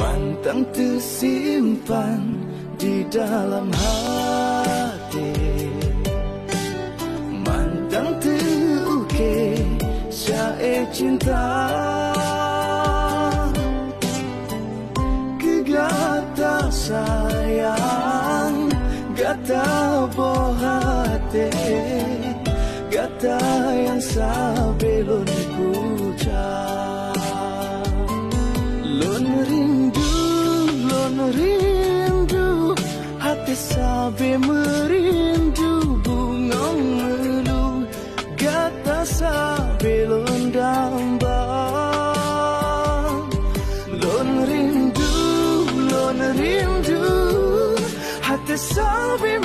Mantang tersimpan di dalam hati, mantang terukir syair cinta. Kegata sayang, gata bohate, gata yang sabelon kucap. Lon rindu, hati sabe merindu, bungong melu, gata sabe londamba. Lon rindu, hati sabe